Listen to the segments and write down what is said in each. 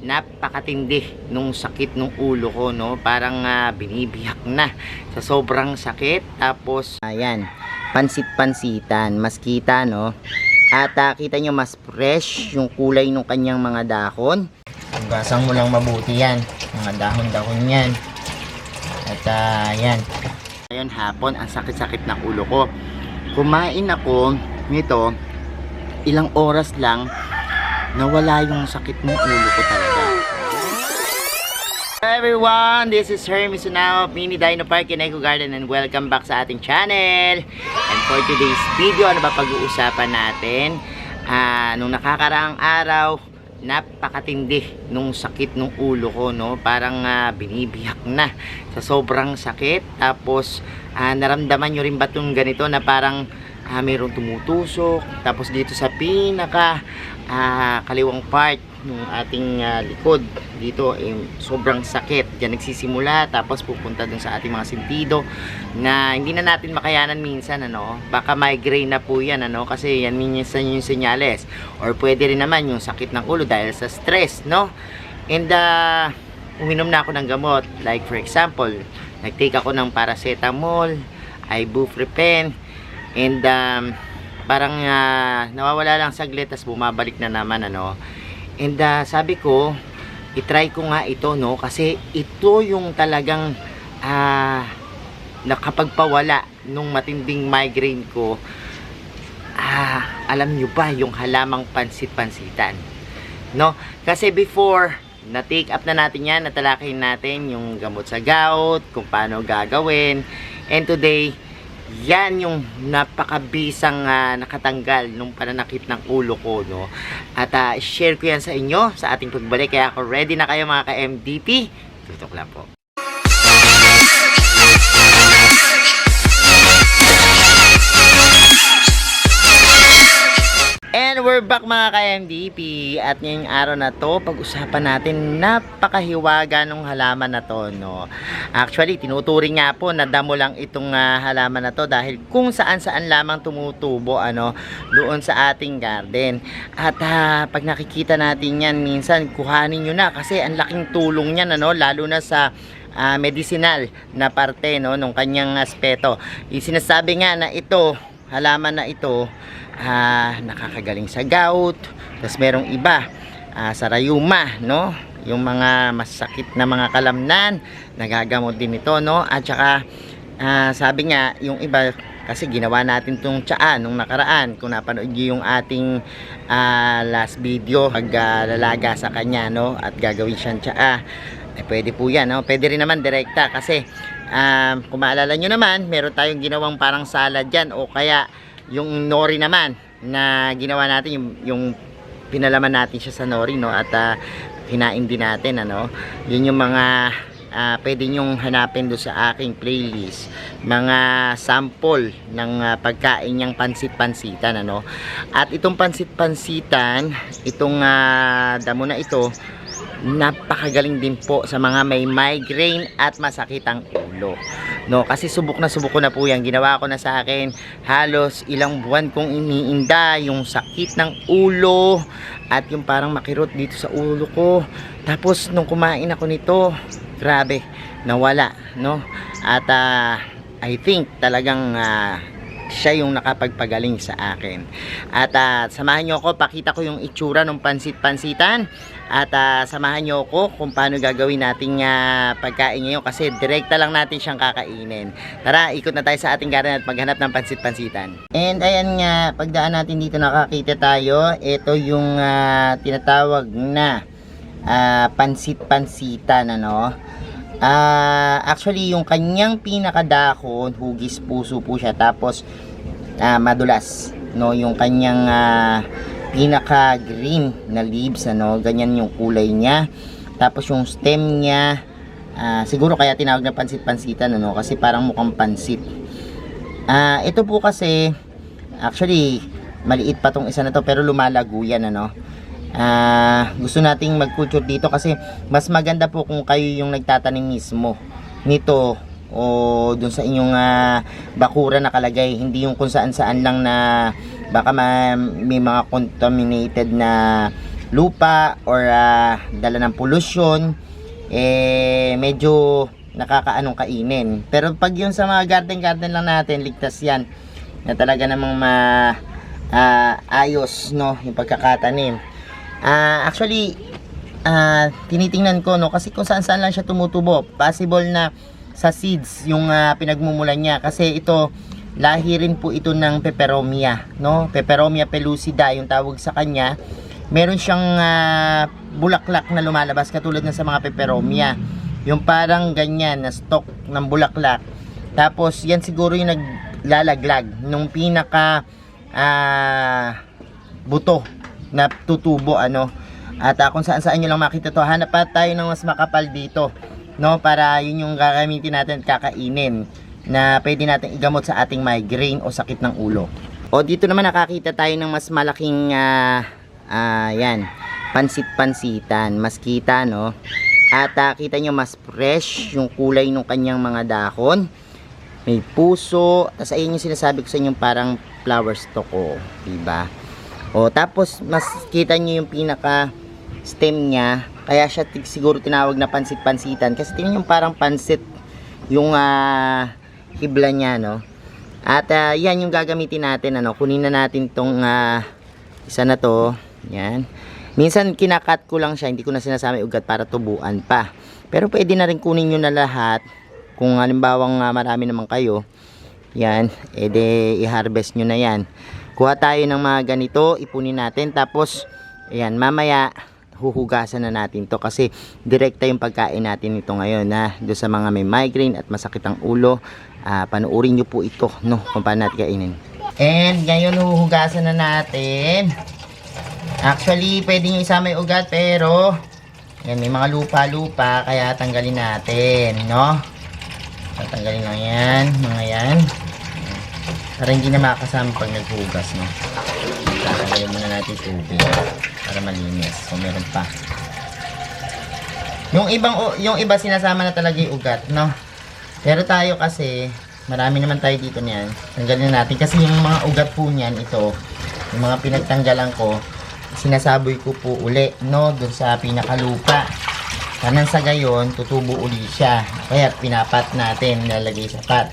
napakatindi nung sakit nung ulo ko, no? Parang binibiyak na sa sobrang sakit. Tapos ayan, pansit-pansitan, mas kita, no? At kita nyo mas fresh yung kulay ng kanyang mga dahon. Hugasan mo lang mabuti yan, mga dahon-dahon yan. At ayan, ngayon hapon ang sakit-sakit ng ulo ko. Kumain ako nito, ilang oras lang nawala yung sakit ng ulo ko talaga. Hello everyone, this is Hermes Sunao, Mini Dino Park in Eco Garden, and welcome back sa ating channel. And for today's video, ano ba pag-uusapan natin? Nung nakakaraang araw, napakatindi nung sakit ng ulo ko, no? Parang binibiyak na sa sobrang sakit. Tapos naramdaman nyo rin ba itong ganito na parang mayroong tumutusok, tapos dito sa pinaka kaliwang part ng ating likod dito, sobrang sakit dyan nagsisimula, tapos pupunta dun sa ating mga sentido na hindi na natin makayanan minsan, ano, baka migraine na po yan, ano, kasi yan minsan yung senyales, or pwede rin naman yung sakit ng ulo dahil sa stress, no? And uminom na ako ng gamot, like for example, nag-take ako ng paracetamol, ibuprofen, and parang nawawala lang saglit, tas bumabalik na naman, ano. And sabi ko, itry ko nga ito, no, kasi ito yung talagang nakapagpawala nung matinding migraine ko. Alam nyo ba yung halamang pansit-pansitan, no? Kasi before na take up na natin yan, natalakayin natin yung gamot sa gout, kung paano gagawin, and today yan yung napakabisang nakatanggal nung pananakit ng ulo ko, no? At share ko yan sa inyo sa ating pagbalik. Kaya ako ready na kayo mga ka-MDP. Tutok lang po. And we're back mga ka-MDP. At ngayong araw na to, pag-usapan natin napakahiwaga ng halaman na to, no? Actually, tinuturing nga po na damo lang itong halaman na to dahil kung saan-saan lamang tumutubo, ano, doon sa ating garden. At pag nakikita natin yan, minsan kuhanin nyo na kasi ang laking tulong yan, ano, lalo na sa medicinal na parte, no, nung kanyang aspeto. Sinasabi nga na ito, halaman na ito, nakakagaling sa gout, tapos merong iba sa rayuma, no, yung mga masakit na mga kalamnan, nagagamot din ito, no. At saka sabi nga yung iba, kasi ginawa natin tong tsaa nung nakaraan, kung napanood nyo yung ating last video, paglalaga sa kanya, no, at gagawin siyang tsaa, pwede po yan, no. Pwede rin naman direkta kasi kung maalala nyo naman, meron tayong ginawang parang salad dyan, o kaya yung nori naman na ginawa natin, yung pinalaman natin siya sa nori, no, at kinain din natin, ano. Yun yung mga pwede nyong hanapin do sa aking playlist, mga sample ng pagkain niyang pansit-pansitan, ano. At itong pansit-pansitan, itong damo na ito, napakagaling din po sa mga may migraine at masakit ang ulo, no, kasi subok ko na po yan. Ginawa ko na sa akin, halos ilang buwan kong iniinda yung sakit ng ulo at yung parang makirot dito sa ulo ko. Tapos nung kumain ako nito, grabe, nawala, no. At I think talagang siya yung nakapagpagaling sa akin. At samahan nyo ako, pakita ko yung itsura ng pansit-pansitan. At samahan nyo ako kung paano gagawin nating pagkain ngayon, kasi direkta lang natin siyang kakainin. Tara, ikot na tayo sa ating garden at maghanap ng pansit-pansitan. And ayan nga, pagdaan natin dito nakakita tayo, ito yung tinatawag na pansit-pansitan, ano. Actually yung kanyang pinakadahon, hugis puso po siya, tapos madulas, no, yung kanyang pinaka green na leaves, ano, ganyan yung kulay niya. Tapos yung stem niya, siguro kaya tinawag na pansit-pansitan, ano, kasi parang mukhang pansit. Ito po kasi actually maliit pa tong isa na to, pero lumalago yan, ano. Gusto nating mag-culture dito kasi mas maganda po kung kayo yung nagtatanim mismo nito, o dun sa inyong bakura nakalagay, hindi yung kung saan saan lang na baka may mga contaminated na lupa or dala ng pollution, medyo nakakaanong kainin. Pero pag yun sa mga garden lang natin, ligtas yan na talaga namang ayos, no, yung pagkakatanim. Actually, tinitingnan ko, no, kasi kung saan lang siya tumutubo, possible na sa seeds yung pinagmumulan niya, kasi ito lahi rin po ito ng peperomia, no, peperomia pellucida yung tawag sa kanya. Meron siyang bulaklak na lumalabas katulad ng sa mga peperomia, yung parang ganyan na stalk ng bulaklak. Tapos yan siguro yung naglalaglag nung pinaka buto na tutubo, ano. At kung saan nyo lang makita to, hanap pa tayo ng mas makapal dito, no, para yun yung gagamitin natin at kakainin na pwede natin igamot sa ating migraine o sakit ng ulo. O dito naman nakakita tayo ng mas malaking yan, pansit-pansitan, mas kita, no. At kita nyo mas fresh yung kulay ng kanyang mga dahon. May puso. Tapos ayun yung sinasabi ko sa inyo, parang flower stalk, o, diba? O tapos mas kita nyo yung pinaka stem niya. Kaya siya siguro tinawag na pansit-pansitan. Kasi tingnan yung parang pansit yung hibla niya, no. At yan yung gagamitin natin, ano. Kunin na natin tong isa na to. Yan. Minsan kinakat ko lang siya, hindi ko na sinasama ugat para tubuan pa. Pero pwede na rin kunin nyo na lahat. Kung halimbawang marami naman kayo, yan, edi i-harvest nyo na yan. Kuha tayo ng mga ganito, ipunin natin. Tapos, ayan, mamaya huhugasan na natin to kasi direkta yung pagkain natin ito ngayon, doon sa mga may migraine at masakit ang ulo. Panuorin nyo po ito, no, kung paano natin kainin. And ngayon huhugasan na natin. Actually, pwede nyo isama yung ugat, pero yan, may mga lupa-lupa, kaya tanggalin natin, no? Tatanggalin lang yan, mga yan. Para hindi na makasama pag naghugas, no? Tatanggalin muna natin tubig para malinis. So, meron pa. Yung iba sinasama na talaga yung ugat, no? Pero tayo kasi, marami naman tayo dito niyan. Tanggalin natin kasi yung mga ugat po niyan, ito, yung mga pinagtanggalan ko, sinasaboy ko po uli, no, dun sa pinakalupa. Kanang sa gayon, tutubo uli siya. Kaya pinapat natin, lalagay sa pot.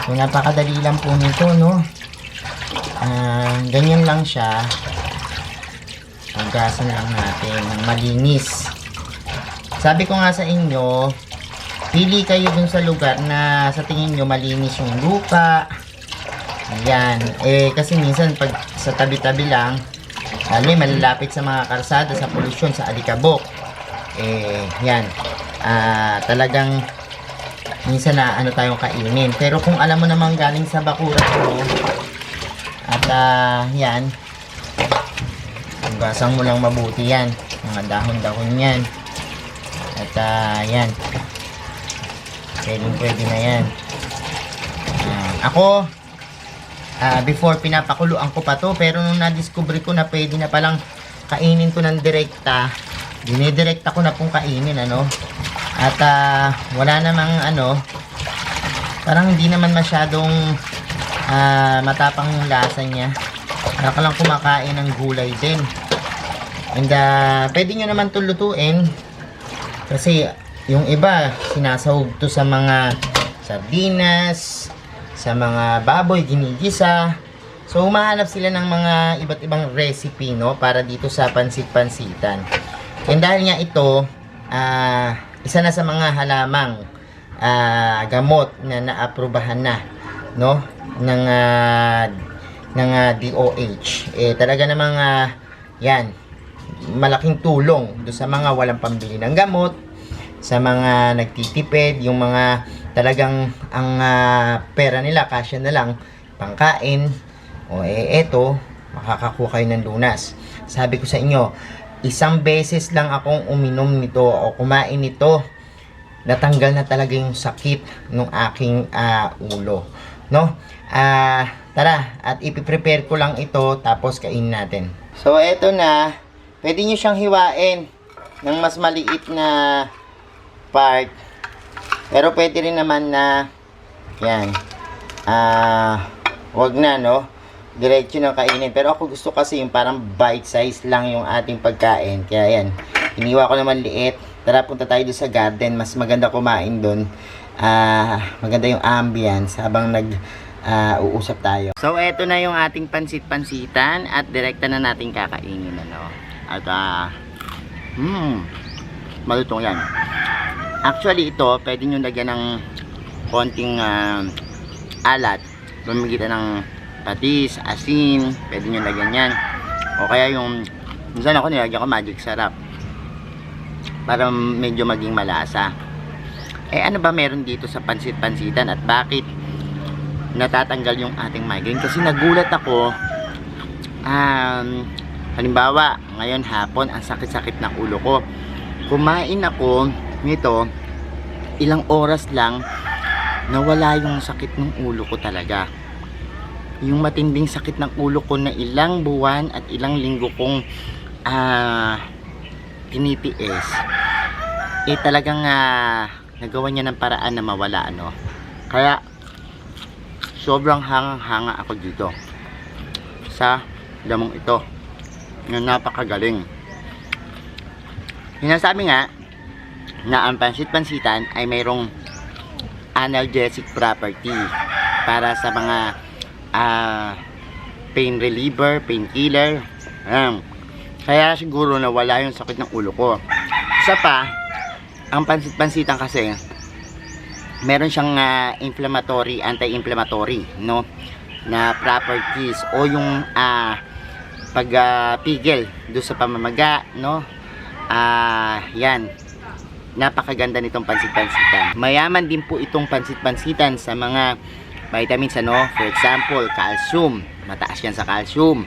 So, napakadali lang po nito, no. Ganyan lang siya. Hugasan lang natin ng malinis. Sabi ko nga sa inyo, pili kayo dun sa lugar na sa tingin nyo malinis yung lupa. Ayan. Kasi minsan pag sa tabi-tabi lang, malalapit sa mga karsada, sa polusyon, sa alikabok. Yan. Talagang minsan na ano tayong kainin. Pero kung alam mo namang galing sa bakuran mo, at yan, hugasan mo lang mabuti yan. Mga dahon-dahon yan. At yan. Pwede na yan. Ako, before pinapakuluan ko pa to, pero nung na-discover ko na pwede na palang kainin to ng direkta, dinidirekta ko na pong kainin, ano. At wala namang ano, parang hindi naman masyadong matapang yung lasa niya. Para lang kumakain ng gulay din. And pwede nyo naman to lutuin, kasi yung iba sinasahog to sa mga sardinas, sa mga baboy, ginigisa. So, humahanap sila ng mga iba't ibang recipe, no, para dito sa pansit-pansitan. And dahil nga ito, isa na sa mga halamang gamot na naaprubahan na, no, ng DOH. Talaga namang yan, malaking tulong do sa mga walang pambili ng gamot, sa mga nagtitipid, yung mga talagang ang pera nila kasya na lang pangkain, o eto, makakakuha kayo ng lunas. Sabi ko sa inyo, isang beses lang akong uminom nito o kumain nito, natanggal na talaga yung sakit ng aking ulo, no. Tara, at ipiprepare ko lang ito, tapos kainin natin. So eto na, pwede nyo siyang hiwain ng mas maliit na part. Pero pwede rin naman na yan, wag na, no. diretso na kainin. Pero ako gusto kasi yung parang bite size lang yung ating pagkain. Kaya yan, iniwa ko naman liit. Tara, punta tayo doon sa garden. Mas maganda kumain doon. Maganda yung ambience habang uusap tayo. So, eto na yung ating pansit-pansitan at direkta na natin kakainin, ano. At, malutong yan. Actually, ito, pwede nyo lagyan ng konting alat. Pamigitan ng patis, asin, pwede nyo lagyan yan. O kaya yung, minsan ako nilagyan ko magic sarap. Para medyo maging malasa. Ano ba meron dito sa pansit-pansitan at bakit natatanggal yung ating migraine? Kasi nagulat ako, halimbawa, ngayon hapon, ang sakit-sakit ng ulo ko. Kumain ako nito, ilang oras lang, nawala yung sakit ng ulo ko talaga. Yung matinding sakit ng ulo ko na ilang buwan at ilang linggo kong tinitiis, talagang nagawa niya ng paraan na mawala, ano. Kaya sobrang hangang-hanga ako dito sa damong ito na napakagaling. Sinasabi nga na ang pansit-pansitan ay mayroong analgesic property para sa mga pain reliever, painkiller. Kaya siguro nawala yung sakit ng ulo ko. Isa pa, ang pansit-pansitan kasi meron siyang inflammatory, anti-inflammatory, no, na properties o yung pagpigil do sa pamamaga, no. Yan, napakaganda nitong pansit-pansitan. Mayaman din po itong pansit-pansitan sa mga vitamins, ano. For example, calcium, mataas yan sa calcium.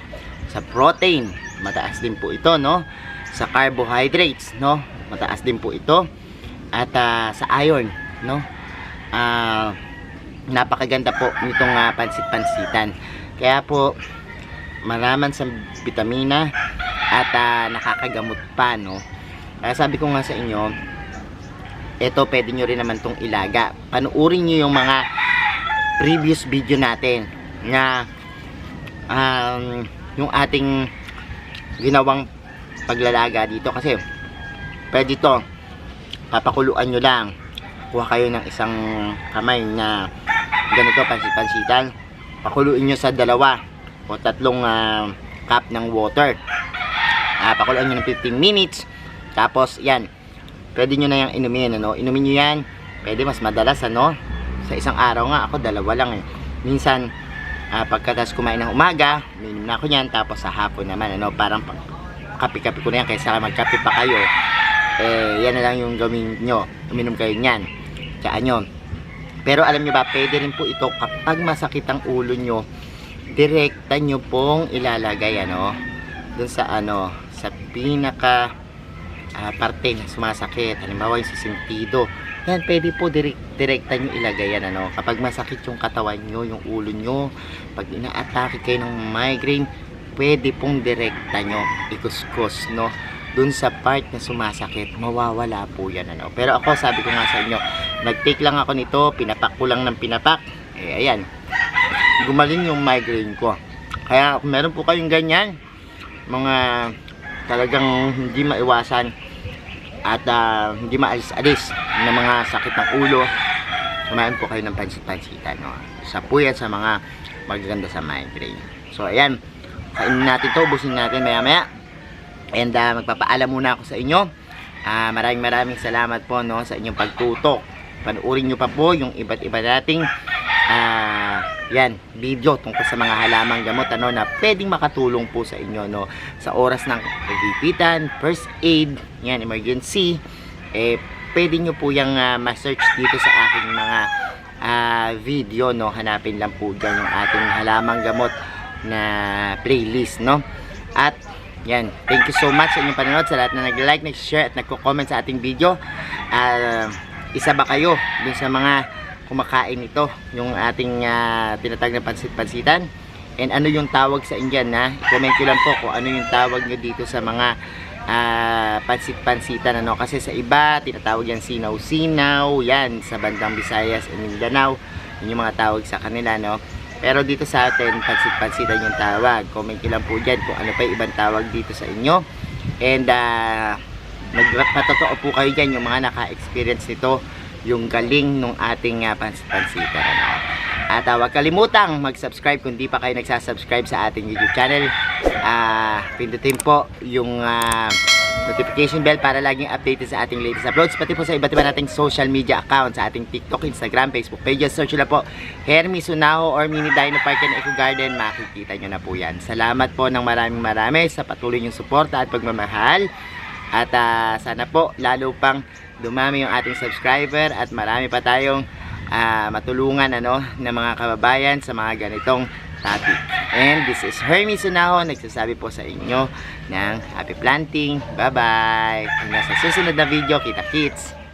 Sa protein, mataas din po ito, no. Sa carbohydrates, no, mataas din po ito. At sa iron, no. Napakaganda po nitong pansit-pansitan. Kaya po maraman sa vitamina at nakakagamot pa, no. Kaya sabi ko nga sa inyo, ito pwede nyo rin naman tong ilaga. Panuorin nyo yung mga previous video natin na yung ating ginawang paglalaga dito. Kasi pwede to, papakuluan nyo lang, kuha kayo ng isang kamay na ganito, pansit-pansitan, pakuluin nyo sa 2 o 3 cup ng water. Pakuluan nyo ng 15 minutes. Tapos yan, pwede nyo na yung inumin, ano. Inumin nyo yan, pwede mas madalas, ano. Sa isang araw nga ako 2 lang eh. Minsan pagkatas kumain ng umaga, minum na ako yan. Tapos sa hapon naman, ano, parang kape-kape ko na yan. Kaysa magkape pa kayo, yan na lang yung gawin nyo, uminom kayo nyan, tsaan nyo. Pero alam nyo ba, pwede rin po ito kapag masakit ang ulo nyo, direkta nyo pong ilalagay, ano, dun sa ano, sa pinaka parte na sumasakit. Halimbawa yung sa sentido, yan, pwede po direkta nyo ilagay yan, ano. Kapag masakit yung katawan nyo, yung ulo nyo, pag ina-atake kayo ng migraine, pwede pong direkta nyo ikuskus, no, dun sa part na sumasakit, mawawala po yan, ano. Pero ako, sabi ko nga sa inyo, nag-take lang ako nito, pinapak ko lang ng pinapak, ayan, gumaling yung migraine ko. Kaya kung meron po kayong ganyan, mga talagang hindi maiwasan at hindi maalis-alis ng mga sakit ng ulo, kumain po kayo ng pansit-pansitan, no. Isa po yan sa mga magaganda sa migraine. So ayan, kainin natin to, busin natin maya-maya. And magpapaalam muna ako sa inyo. Maraming salamat po, no, sa inyong pagtutok. Panuorin nyo pa po yung iba't iba nating yan, video tungkol sa mga halamang gamot, ano, na pwedeng makatulong po sa inyo, no, sa oras ng paghipitan, first aid, yan, emergency. Pwede nyo po yung ma-search dito sa aking mga video, no. Hanapin lang po dyan yung ating halamang gamot na playlist, no. At yan, thank you so much sa inyong panonood, sa lahat na nag-like, nag-share at nagko-comment sa ating video. Isa ba kayo dun sa mga kumakain ito, yung ating tinatawag na pansit-pansitan? And ano yung tawag sa inyo na? I-comment nyo lang po kung ano yung tawag nyo dito sa mga pansit-pansitan, ano. Kasi sa iba, tinatawag yan sinaw-sinaw, yan, sa bandang Visayas and Mindanao, yun yung mga tawag sa kanila, no. Pero dito sa atin, pansit-pansitan yung tawag. Comment nyo lang po dyan kung ano pa yung ibang tawag dito sa inyo. And magpatotoo po kayo dyan yung mga naka-experience nito, yung galing nung ating pansit-pansitan. Ano? At huwag kalimutang mag-subscribe kung di pa kayo nagsasubscribe sa ating YouTube channel. Pindutin po yung notification bell para laging updated sa ating latest uploads, pati po sa iba't iba nating social media accounts, sa ating TikTok, Instagram, Facebook pages. Search nyo na po Hermy Sunaho or Mini Dino Park and Eco Garden, makikita nyo na po yan. Salamat po ng marami sa patuloy nyong suporta at pagmamahal. At sana po lalo pang dumami yung ating subscriber at marami pa tayong matulungan ng mga kababayan sa mga ganitong topic. And this is Hermy Sunaho, nagsasabi po sa inyo ng happy planting. Bye bye. Hanggang sa susunod na video, kita kits.